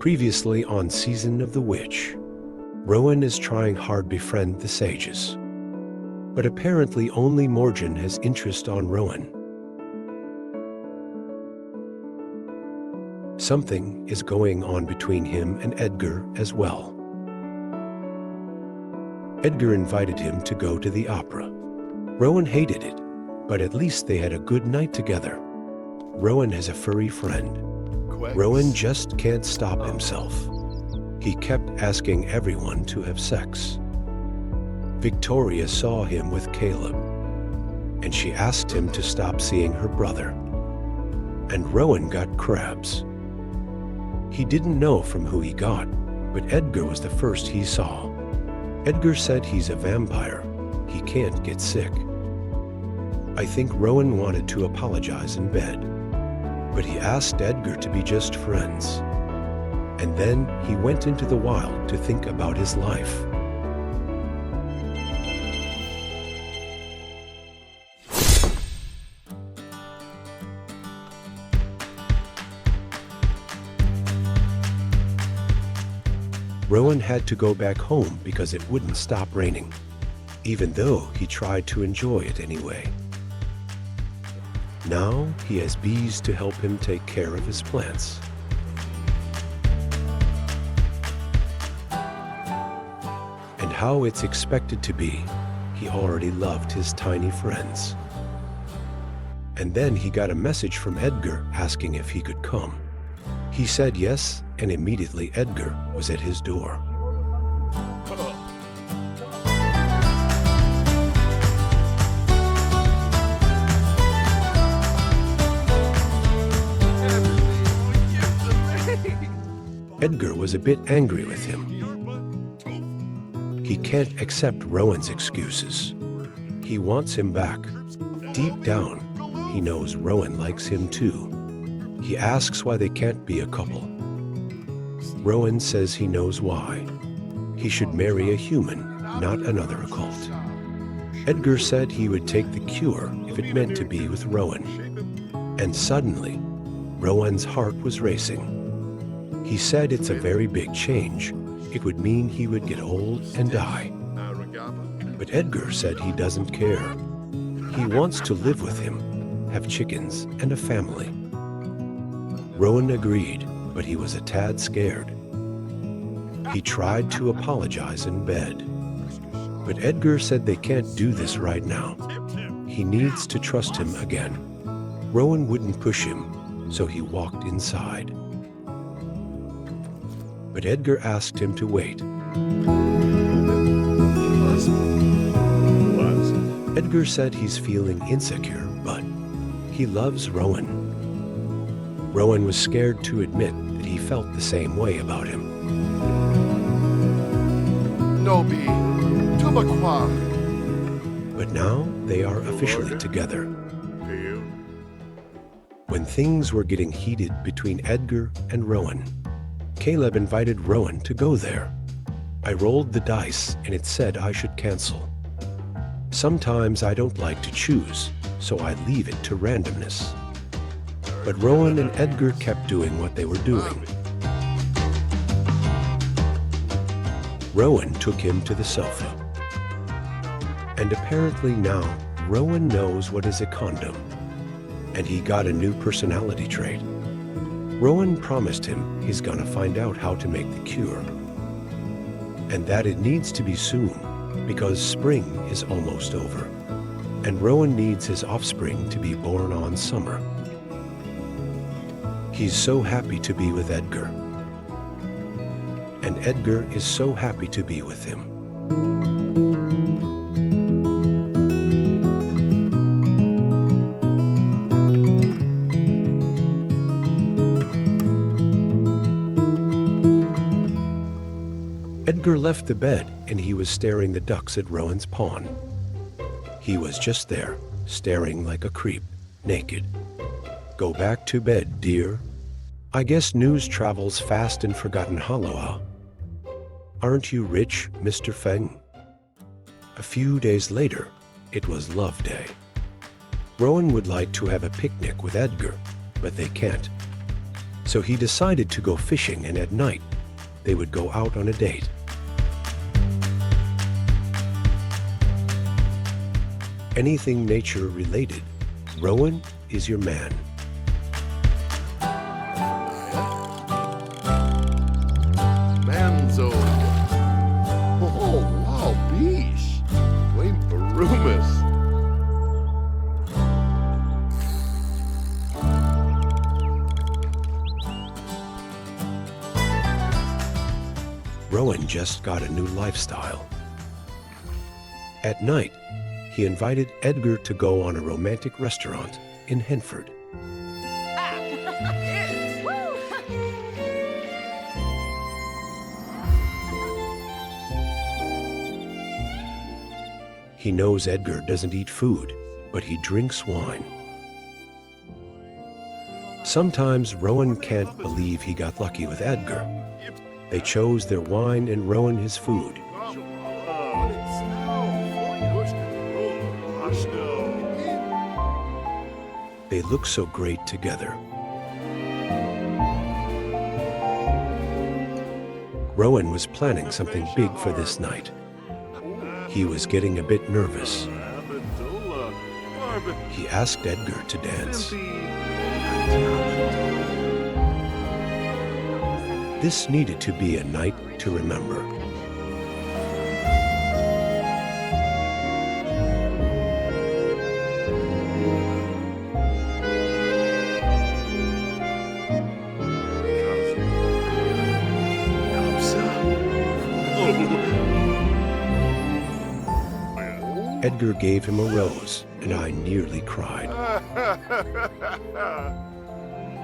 Previously on Season of the Witch, Rowan is trying hard to befriend the sages. But apparently only Morgan has interest on Rowan. Something is going on between him and Edgar as well. Edgar invited him to go to the opera. Rowan hated it, but at least they had a good night together. Rowan has a furry friend. Rowan just can't stop himself. He kept asking everyone to have sex. Victoria saw him with Caleb, and she asked him to stop seeing her brother. And Rowan got crabs. He didn't know from who he got, but Edgar was the first he saw. Edgar said he's a vampire. He can't get sick. I think Rowan wanted to apologize in bed, but he asked Edgar to be just friends. And then he went into the wild to think about his life. Rowan had to go back home because it wouldn't stop raining, even though he tried to enjoy it anyway. Now he has bees to help him take care of his plants. And how it's expected to be, he already loved his tiny friends. And then he got a message from Edgar asking if he could come. He said yes, and immediately Edgar was at his door. Edgar was a bit angry with him. He can't accept Rowan's excuses. He wants him back. Deep down, he knows Rowan likes him too. He asks why they can't be a couple. Rowan says he knows why. He should marry a human, not another occult. Edgar said he would take the cure if it meant to be with Rowan. And suddenly, Rowan's heart was racing. He said it's a very big change. It would mean he would get old and die. But Edgar said he doesn't care. He wants to live with him, have chickens and a family. Rowan agreed, but he was a tad scared. He tried to apologize in bed, but Edgar said they can't do this right now. He needs to trust him again. Rowan wouldn't push him, so he walked inside. But Edgar asked him to wait. Edgar said he's feeling insecure, but he loves Rowan. Rowan was scared to admit that he felt the same way about him. But now they are officially together. When things were getting heated between Edgar and Rowan, Caleb invited Rowan to go there. I rolled the dice and it said I should cancel. Sometimes I don't like to choose, so I leave it to randomness. But Rowan and Edgar kept doing what they were doing. Rowan took him to the sofa. And apparently now, Rowan knows what is a condom. And he got a new personality trait. Rowan promised him he's gonna find out how to make the cure. And that it needs to be soon, because spring is almost over. And Rowan needs his offspring to be born on summer. He's so happy to be with Edgar. And Edgar is so happy to be with him. Edgar left the bed and he was staring the ducks at Rowan's pond. He was just there, staring like a creep, naked. Go back to bed, dear. I guess news travels fast in Forgotten Hollow. Aren't you rich, Mr. Feng? A few days later, it was Love Day. Rowan would like to have a picnic with Edgar, but they can't. So he decided to go fishing, and at night, they would go out on a date. Anything nature related, Rowan is your man. Manzo. Oh, wow, bicho. Bem perumas. Rowan just got a new lifestyle. At night, he invited Edgar to go on a romantic restaurant in Henford. He knows Edgar doesn't eat food, but he drinks wine. Sometimes Rowan can't believe he got lucky with Edgar. They chose their wine and Rowan his food. They look so great together. Rowan was planning something big for this night. He was getting a bit nervous. He asked Edgar to dance. This needed to be a night to remember. Edgar gave him a rose, and I nearly cried.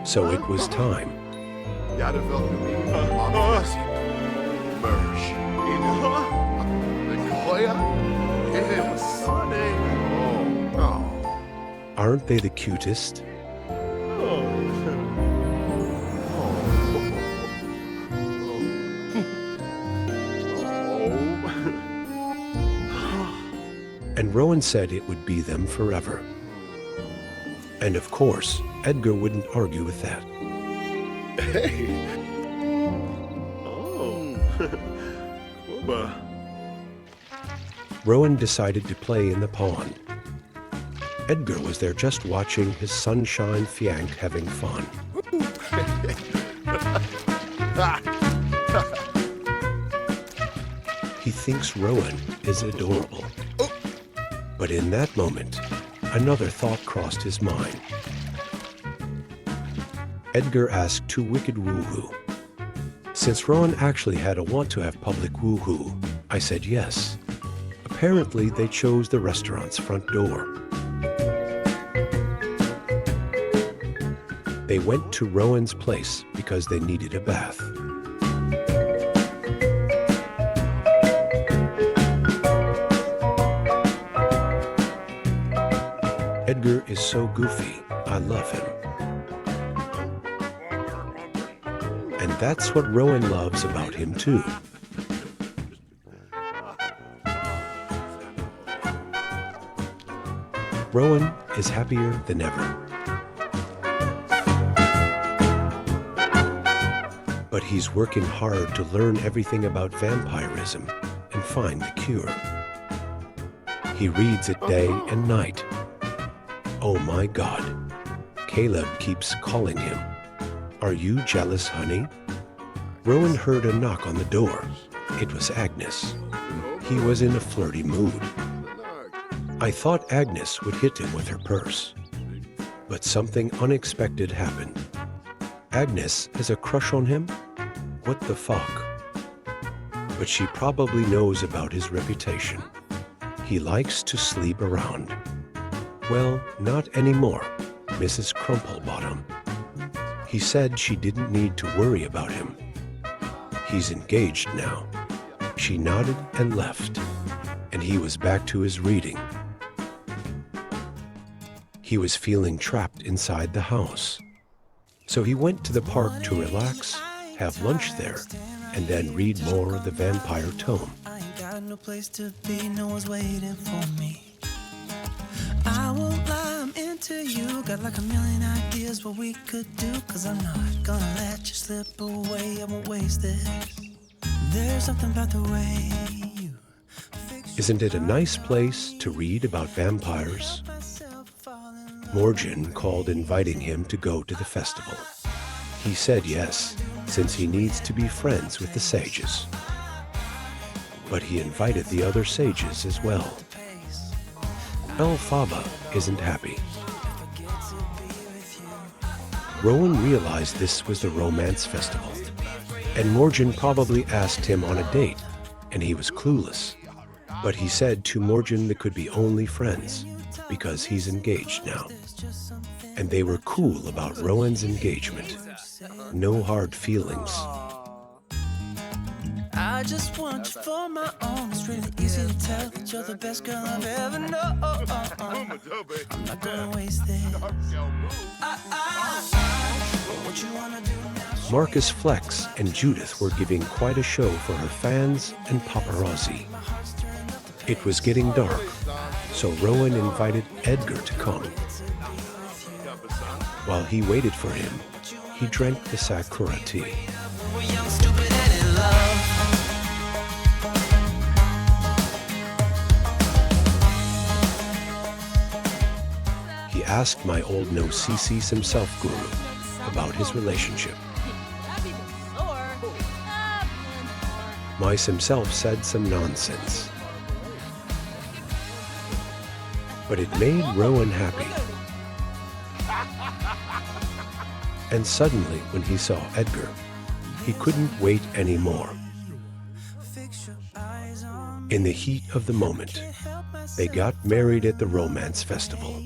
So it was time. Aren't they the cutest? And Rowan said it would be them forever. And of course, Edgar wouldn't argue with that. Hey. Oh. Rowan decided to play in the pond. Edgar was there just watching his sunshine fianc having fun. He thinks Rowan is adorable. But in that moment, another thought crossed his mind. Edgar asked to wicked woohoo. Since Rowan actually had a want to have public woohoo, I said yes. Apparently, they chose the restaurant's front door. They went to Rowan's place because they needed a bath. Edgar is so goofy, I love him. And that's what Rowan loves about him too. Rowan is happier than ever. But he's working hard to learn everything about vampirism and find the cure. He reads it day and night. Oh my God, Caleb keeps calling him. Are you jealous, honey? Rowan heard a knock on the door. It was Agnes. He was in a flirty mood. I thought Agnes would hit him with her purse. But something unexpected happened. Agnes has a crush on him? What the fuck? But she probably knows about his reputation. He likes to sleep around. Well, not anymore, Mrs. Crumplebottom. He said she didn't need to worry about him. He's engaged now. She nodded and left, and he was back to his reading. He was feeling trapped inside the house. So he went to the park to relax, have lunch there, and then read more of the vampire tome. I ain't got no place to be, no one's waiting for me. I won't lie, I'm into to you. Got like a million ideas what we could do. Cause I'm not gonna let you slip away. I won't waste this. There's something about the way you Isn't it a nice place to read about vampires? Morgan called inviting him to go to the festival. He said yes, since he needs to be friends with the sages. But he invited the other sages as well. Elphaba isn't happy. Rowan realized this was the romance festival, and Morgan probably asked him on a date, and he was clueless. But he said to Morgan they could be only friends, because he's engaged now. And they were cool about Rowan's engagement. No hard feelings. I just want you for my own. It's really easy to tell that you're the best girl I've ever known. I'm not gonna waste this. What you wanna do now? Marcus Flex and Judith were giving quite a show for her fans and paparazzi. It was getting dark, so Rowan invited Edgar to come. While he waited for him, he drank the Sakura tea. We're young, stupid, and in love. He asked my old no-CC himself guru about his relationship. My himself said some nonsense. But it made Rowan happy. And suddenly, when he saw Edgar, he couldn't wait anymore. In the heat of the moment, they got married at the romance festival.